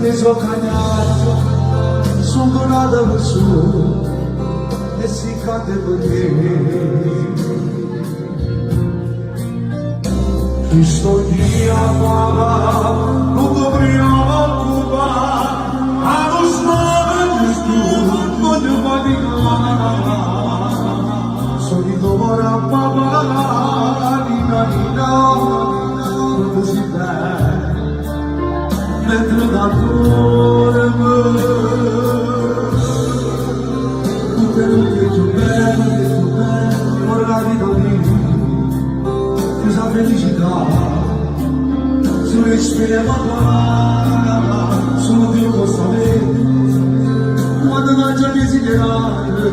teso canagio, sono nata per su, e si cade per te. Cristo dia pava, non dovremmo occupare, a lo snodo tu, non ti puoi dire. Solito ora pava, nina, non si bene. Mentre da dorme tutte le che belle, ora la vita lì questa felicità sulle spine solo Dio può sapere quando non c'è desiderare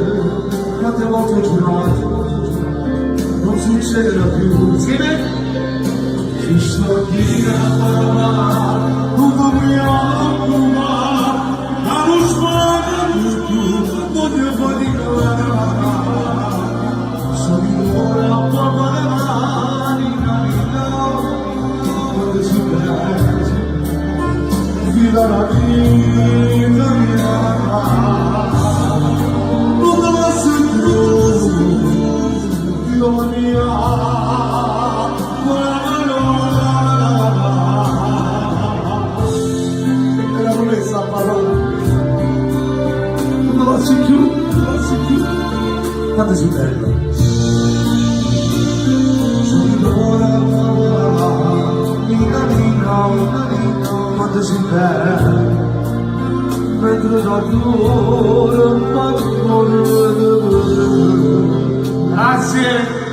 quante volte ho giurato non succederà più insieme Cristo dia la vita mia, non la sento, Dio mia, e la promessa a parola, non la sento, quanto sei bello, sono ora, quanto sei bello, mentre da duro, grazie.